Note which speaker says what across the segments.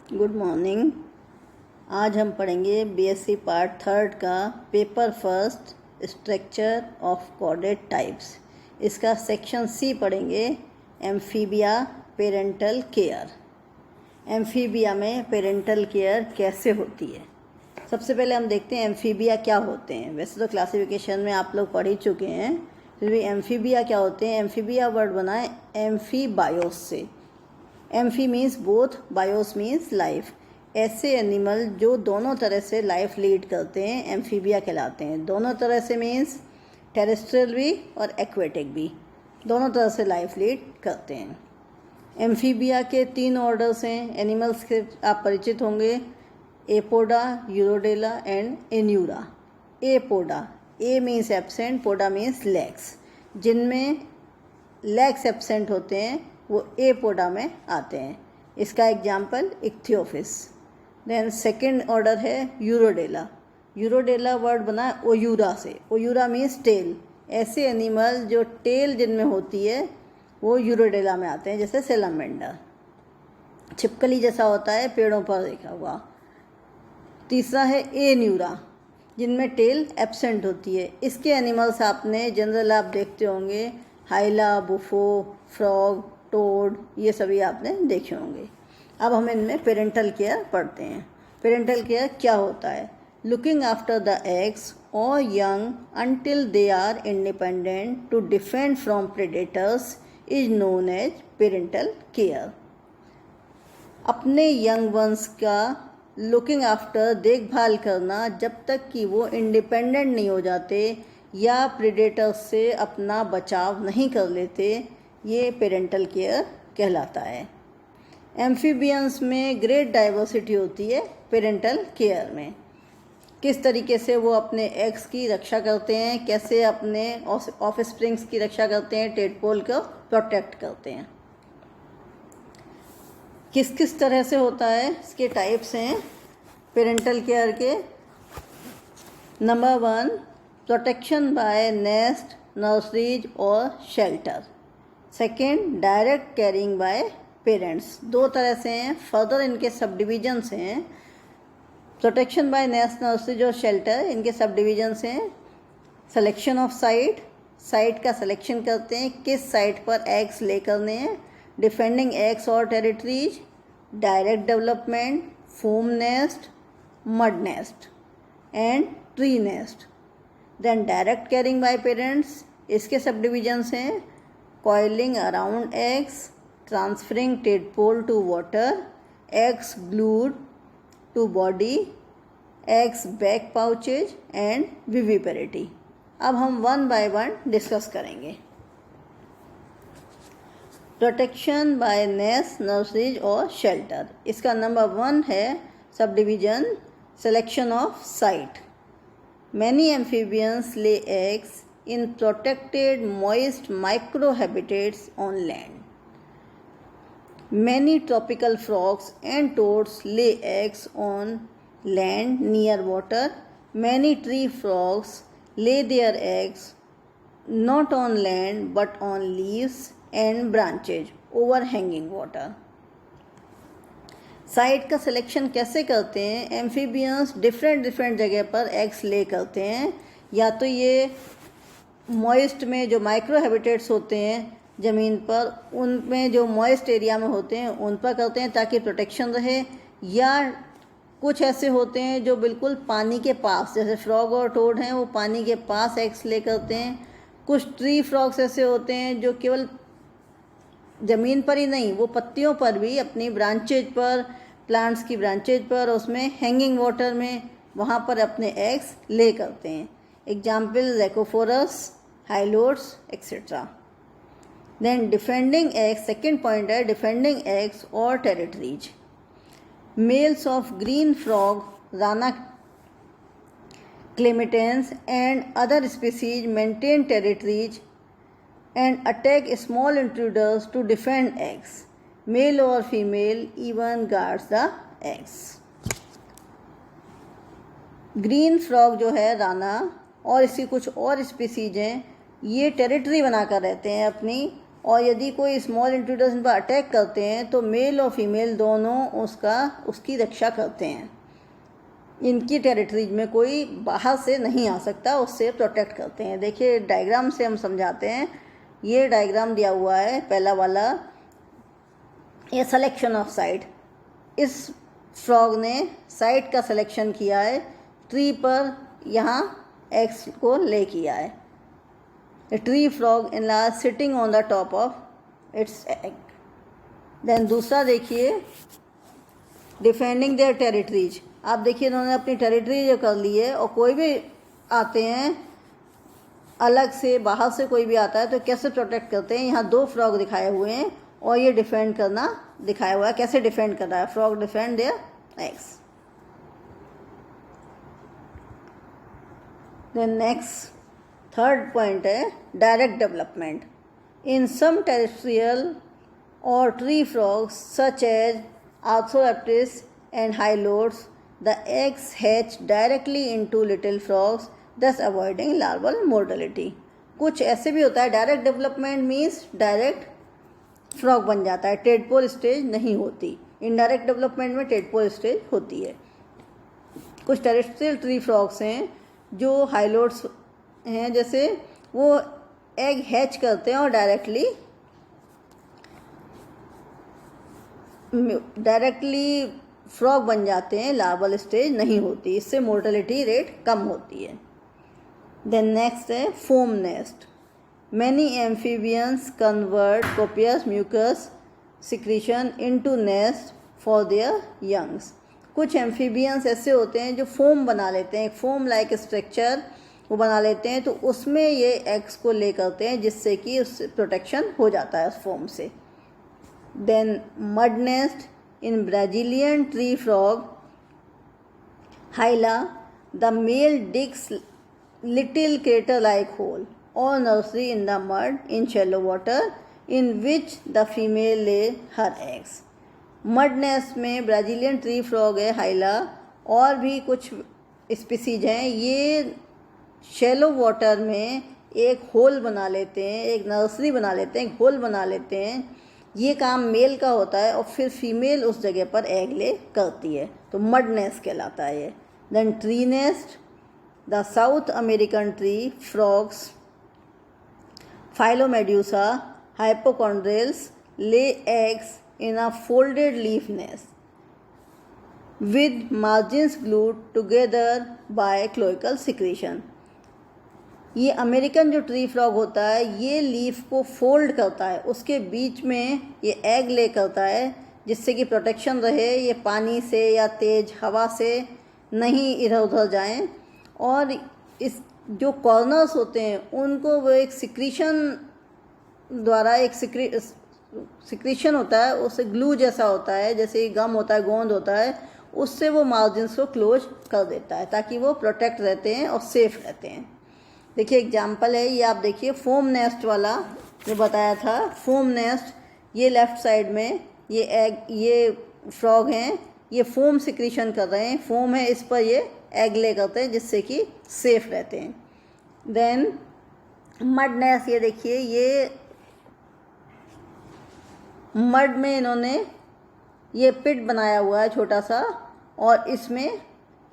Speaker 1: Good morning. आज हम पढ़ेंगे बीएससी पार्ट थर्ड का paper first structure of chordate types. इसका सेक्शन सी पढ़ेंगे, एम्फीबिया पेरेंटल केयर। एम्फीबिया में पेरेंटल केयर कैसे होती है। सबसे पहले हम देखते हैं एम्फीबिया क्या होते हैं। वैसे तो क्लासिफिकेशन में आप लोग पढ़ ही चुके हैं, फिर भी एम्फीबिया क्या होते हैं। एम्फीबिया वर्ड बना है एम्फीबायोस से। Amphi means both, BIOS means life. ऐसे एनिमल जो दोनों तरह से लाइफ लीड करते हैं एम्फीबिया कहलाते हैं। दोनों तरह से मीन्स टेरेस्ट्रियल भी और एक्वेटिक भी, दोनों तरह से लाइफ लीड करते हैं। एम्फीबिया के 3 ऑर्डर्स हैं। एनिमल्स के आप परिचित होंगे, Apoda, Urodela and Anura. Apoda, a means absent, poda means legs. जिनमें लेग्स एब्सेंट होते हैं वो एपोडा में आते हैं। इसका example Ichthyophis. Then second order है यूरोडेला। यूरोडेला वर्ड बना है ओयूरा से। Oura means tail. ऐसे एनिमल जो टेल जिनमें होती है वो यूरोडेला में आते हैं, जैसे सेलामेंडर, छिपकली जैसा होता है पेड़ों पर देखा हुआ। तीसरा है एन्यूरा, जिनमें टेल एब्सेंट होती है। इसके एनिमल्स आपने जनरल आप देखते होंगे, हाइला, बुफो, फ्रॉग, टोड, ये सभी आपने देखे होंगे। अब हम इनमें पेरेंटल केयर पढ़ते हैं। पेरेंटल केयर क्या होता है। लुकिंग आफ्टर द एग्स और young until they are independent to defend from predators is known as parental care. अपने यंग वंस का लुकिंग आफ्टर, देखभाल करना जब तक कि वो इंडिपेंडेंट नहीं हो जाते या प्रेडेटर्स से अपना बचाव नहीं कर लेते, ये पेरेंटल केयर कहलाता है। एम्फीबियंस में ग्रेट डाइवर्सिटी होती है पेरेंटल केयर में। किस तरीके से वो अपने एग्स की रक्षा करते हैं, कैसे अपने ऑफस्प्रिंग्स की रक्षा करते हैं, टेडपोल को प्रोटेक्ट करते हैं, किस किस तरह से होता है। इसके टाइप्स हैं पेरेंटल केयर के। Number 1, protection by nest, nurseries और shelter. Second, direct caring by parents. 2 तरह से हैं, फर्दर इनके सब डिविजन्स हैं। प्रोटेक्शन बाय नेस्ट, नर्सरीज और शेल्टर, इनके सब डिविजन्स हैं। सिलेक्शन ऑफ साइट, साइट का सिलेक्शन करते हैं, किस साइट पर एग्स ले करने हैं। डिफेंडिंग एग्स और territories, direct development, foam nest, mud nest and tree nest. Then direct caring by parents, इसके सब डिविजन्स हैं। coiling around eggs, transferring tadpole to water, eggs glued to body, eggs back pouches and viviparity। अब हम 1 by 1 discuss करेंगे। Protection by nest, nurseries और shelter. इसका number 1 है sub division, selection of site. Many amphibians ले eggs in protected moist microhabitats on land. Many tropical frogs and toads lay eggs on land near water. Many tree frogs lay their eggs not on land but on leaves and branches overhanging water. Site का selection कैसे करते हैं। Amphibians different जगह पर eggs lay करते हैं। या तो ये मॉइस्ट में जो माइक्रो हैबिटेट्स होते हैं ज़मीन पर, उनमें जो मॉइस्ट एरिया में होते हैं उन पर करते हैं ताकि प्रोटेक्शन रहे। या कुछ ऐसे होते हैं जो बिल्कुल पानी के पास, जैसे फ्रॉग और टोड हैं, वो पानी के पास एग्स ले करते हैं। कुछ ट्री फ्रॉग्स ऐसे होते हैं जो केवल ज़मीन पर ही नहीं, वो पत्तियों पर भी, अपनी ब्रांचेज पर, प्लांट्स की ब्रांचेज पर, उसमें हैंगिंग वाटर में, वहाँ पर अपने एग्स ले करते हैं। एग्जाम्पल ज़ेकोफोरस, Hylodes etcetera. Then defending eggs, second point है डिफेंडिंग एग्स और territories. Males of green frog, Rana clamitans and other species maintain territories and attack small intruders to defend eggs. Male or female even guards the eggs. Green frog जो है राना और इसकी कुछ और species हैं, ये territory बनाकर रहते हैं अपनी और यदि कोई स्मॉल इंट्रूडर्स इन पर अटैक करते हैं तो मेल और फीमेल दोनों उसकी रक्षा करते हैं। इनकी टेरिटरीज में कोई बाहर से नहीं आ सकता, उससे प्रोटेक्ट करते हैं। देखिए डायग्राम से हम समझाते हैं। ये डायग्राम दिया हुआ है पहला वाला, ये सिलेक्शन ऑफ साइट। इस फ्रॉग ने साइट का सिलेक्शन किया है, ट्री पर यहाँ एग्स को ले किया है। A tree frog enlarged sitting on the top of its egg. Then दूसरा देखिए डिफेंडिंग देयर टेरिटरीज। आप देखिए इन्होंने अपनी टेरिटरी जो कर ली है, और कोई भी आते हैं अलग से, बाहर से कोई भी आता है तो कैसे प्रोटेक्ट करते हैं। यहाँ 2 फ्रॉग दिखाए हुए हैं और ये डिफेंड करना दिखाया हुआ है। कैसे डिफेंड कर रहा है frog? Defend their eggs. Then next third point है direct development. In some terrestrial और tree frogs such as Arthroleptis and Hylodes the eggs hatch directly into little frogs thus avoiding larval mortality. कुछ ऐसे भी होता है direct development means direct frog बन जाता है, टेडपोल स्टेज नहीं होती। इनडायरेक्ट डेवलपमेंट में टेडपोल स्टेज होती है। कुछ टेरेस्ट्रियल ट्री फ्रॉग्स हैं जो हाइलोड्स हैं, जैसे वो एग हैच करते हैं और डायरेक्टली फ्रॉग बन जाते हैं, लार्वल स्टेज नहीं होती, इससे मोर्टेलिटी रेट कम होती है। देन नेक्स्ट है foam nest. Many amphibians convert copious mucus secretion into nest for their youngs. कुछ एम्फीबियंस ऐसे होते हैं जो फोम बना लेते हैं, एक फोम लाइक स्ट्रक्चर वो बना लेते हैं, तो उसमें ये एग्स को ले करते हैं, जिससे कि उससे प्रोटेक्शन हो जाता है उस फोम से। Then mud nest in Brazilian tree frog Hyla, the male digs little crater like hole और nursery in the mud in shallow water in which the female lay her eggs. Mud nest में Brazilian tree frog है Hyla, और भी कुछ species हैं, ये shallow water में एक होल बना लेते हैं, एक नर्सरी बना लेते हैं, एक होल बना लेते हैं। ये काम मेल का होता है और फिर फीमेल उस जगह पर एग ले करती है, तो मड नेस्ट कहलाता है ये। Then tree nest, the South American tree frogs Phyllomedusa hypochondrialis lay eggs in a folded leaf nest with margins glued together by cloacal secretion। ये अमेरिकन जो ट्री फ्रॉग होता है ये लीफ को फोल्ड करता है, उसके बीच में ये एग ले करता है, जिससे कि प्रोटेक्शन रहे, ये पानी से या तेज हवा से नहीं इधर उधर जाएं। और इस जो कॉर्नर्स होते हैं उनको वो एक सिक्रीशन द्वारा, एक सिक्रीशन होता है, उससे ग्लू जैसा होता है, जैसे गम होता है, गोंद होता है, उससे वो मार्जिन्स को क्लोज कर देता है ताकि वो प्रोटेक्ट रहते हैं और सेफ रहते हैं। देखिए एग्जांपल है ये, आप देखिए फोम नेस्ट वाला जो बताया था, फोम नेस्ट, ये लेफ्ट साइड में ये एग, ये फ्रॉग हैं, ये फोम सिक्रीशन कर रहे हैं, फोम है इस पर ये एग ले करते हैं जिससे कि सेफ रहते हैं। देन मड नेस्ट, ये देखिए ये मड में इन्होंने ये पिट बनाया हुआ है छोटा सा, और इसमें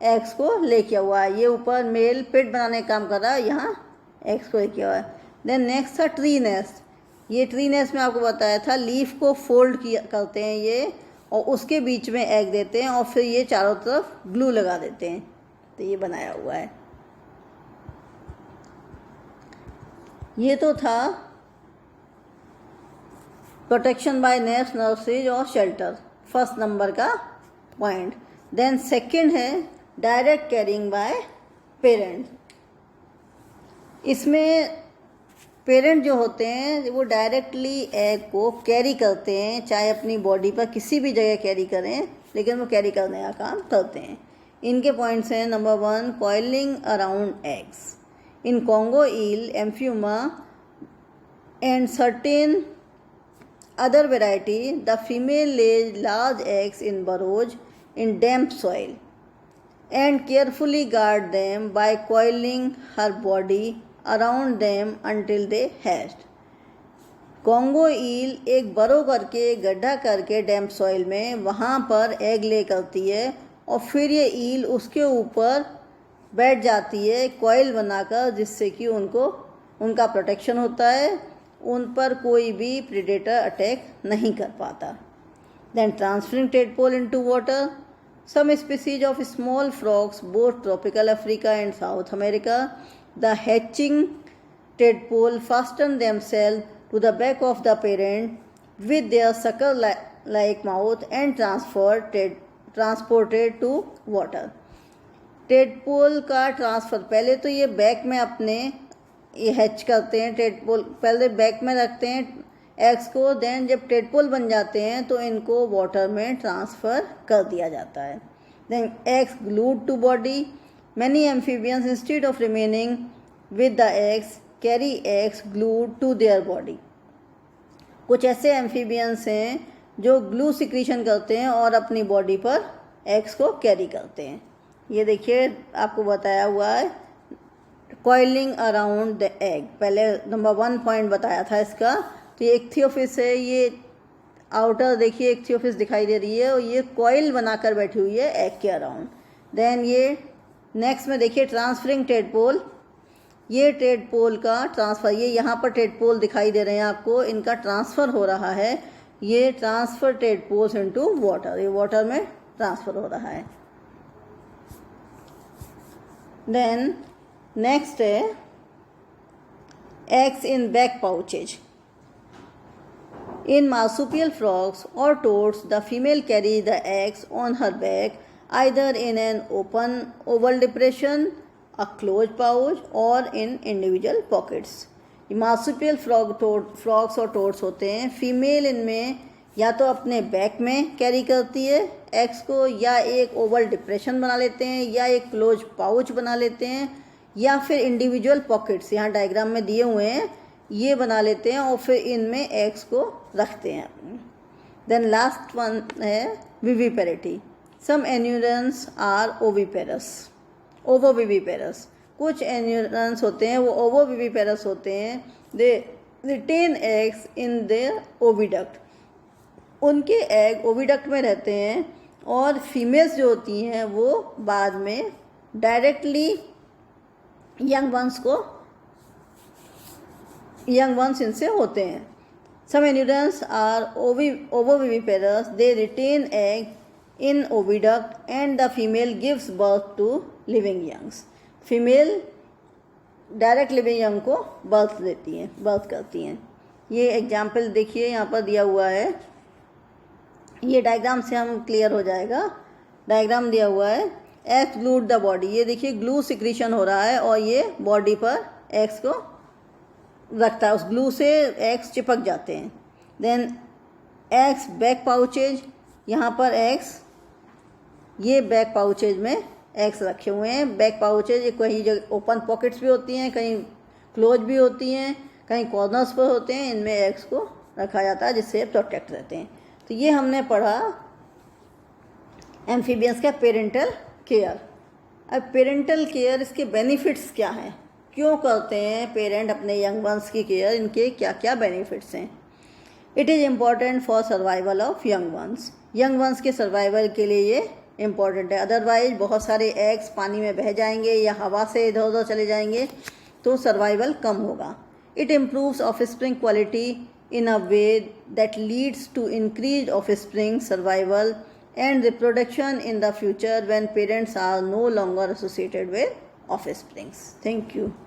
Speaker 1: एग्स को ले किया हुआ है। ये ऊपर मेल पिट बनाने का काम कर रहा है, यहाँ एग्स को ले किया हुआ है। देन नेक्स्ट था ट्री नेस्ट। ये ट्री नेस्ट में आपको बताया था लीफ को फोल्ड किया करते हैं ये, और उसके बीच में एग देते हैं और फिर ये चारों तरफ ग्लू लगा देते हैं, तो ये बनाया हुआ है। ये तो था प्रोटेक्शन बाय नेस्ट, नर्सरीज और शेल्टर, फर्स्ट नंबर का पॉइंट। देन सेकंड है डायरेक्ट कैरिंग बाय पेरेंट्स। इसमें पेरेंट जो होते हैं वो डायरेक्टली एग को कैरी करते हैं, चाहे अपनी बॉडी पर किसी भी जगह कैरी करें, लेकिन वो कैरी करने का काम करते हैं। इनके पॉइंट्स हैं, number 1 coiling around eggs. In Congo eel, Amphiuma and certain other variety, the female lays large eggs in burrows in damp soil and carefully guard them by coiling her body around them until they hatch। Congo eel एक burrow करके गड्ढा करके डैम्प soil में वहाँ पर egg ले करती है और फिर ये ईल उसके ऊपर बैठ जाती है कॉइल बनाकर, जिससे कि उनका प्रोटेक्शन होता है, उन पर कोई भी प्रेडेटर अटैक नहीं कर पाता। Then transferring tadpole into water, some species of small frogs both tropical Africa and South America, the hatching tadpole fasten themselves to the back of the parent with their sucker-like mouth and transported to water. Tadpole का transfer, पहले तो ये back में अपने ये hatch करते हैं, tadpole पहले बैक में रखते हैं एग्स को, देन जब टेडपोल बन जाते हैं तो इनको वाटर में ट्रांसफ़र कर दिया जाता है। Then eggs glued to body, many amphibians instead of remaining with the eggs carry eggs glued to their body. कुछ ऐसे एम्फीबियंस हैं जो ग्लू सिक्रीशन करते हैं और अपनी बॉडी पर एग्स को कैरी करते हैं। ये देखिए आपको बताया हुआ है कॉइलिंग अराउंड द एग, पहले नंबर 1 पॉइंट बताया था इसका। तो ये इक्थियोफिस है, ये आउटर देखिए इक्थियोफिस दिखाई दे रही है और ये कॉइल बनाकर बैठी हुई है एग के अराउंड। देन ये नेक्स्ट में देखिए ट्रांसफरिंग टेडपोल, ये टेडपोल का ट्रांसफ़र, ये यहाँ पर टेडपोल दिखाई दे रहे हैं आपको, इनका ट्रांसफ़र हो रहा है। ये ट्रांसफ़र टेडपोल्स इनटू वाटर, ये वाटर में ट्रांसफ़र हो रहा है। देन नेक्स्ट है eggs in back pouches. In marsupial frogs or toads, the female carries the eggs on her back, either in an open oval depression, a closed pouch, or in individual pockets. Marsupial frogs और toads होते हैं, female इनमें या तो अपने back में carry करती है एग्स को, या एक ओवल डिप्रेशन बना लेते हैं, या एक क्लोज पाउच बना लेते हैं, या फिर इंडिविजुअल पॉकेट्स यहाँ डायग्राम में दिए हुए हैं ये बना लेते हैं और फिर इनमें एग्स को रखते हैं। देन लास्ट वन है विविपेरिटी, सम एन्यूरन्स आर ओवोविविपेरस, कुछ एन्यूरन्स होते हैं वो ओवोविविपेरस होते हैं। They retain eggs in their oviduct, उनके एग ओविडक्ट में रहते हैं और फीमेल्स जो होती हैं वो बाद में डायरेक्टली यंग वंस इनसे होते हैं। Some anurans are ovoviviparous, they retain egg in oviduct and the female gives birth to living youngs, female direct living young को बर्थ करती हैं। ये एग्जाम्पल देखिए यहाँ पर दिया हुआ है, ये डायग्राम से हम क्लियर हो जाएगा। डायग्राम दिया हुआ है एग्स ग्लूड द बॉडी, ये देखिए ग्लू सिक्रीशन हो रहा है और ये बॉडी पर एग्स को रखता है, उस ग्लू से एग्स चिपक जाते हैं। देन एग्स बैक पाउचेज, यहाँ पर एग्स ये बैक पाउचेज में एग्स रखे हुए हैं। बैक पाउचेज कहीं जगह ओपन पॉकेट्स भी होती हैं, कहीं क्लोज भी होती हैं, कहीं कॉर्नर्स पर होते हैं, इनमें एग्स को रखा जाता है जिससे प्रोटेक्ट रहते हैं। तो ये हमने पढ़ा एम्फीबियंस का पेरेंटल केयर। अब पेरेंटल केयर, इसके बेनिफिट्स क्या हैं, क्यों करते हैं पेरेंट अपने यंग वंस की केयर, इनके क्या क्या बेनिफिट्स हैं। It is important for survival of young ones के सर्वाइवल के लिए ये इम्पॉर्टेंट है। अदरवाइज बहुत सारे एग्स पानी में बह जाएंगे या हवा से इधर उधर चले जाएंगे तो सर्वाइवल कम होगा। It improves offspring quality in a way that leads to increased offspring survival and reproduction in the future when parents are no longer associated with offsprings. Thank you.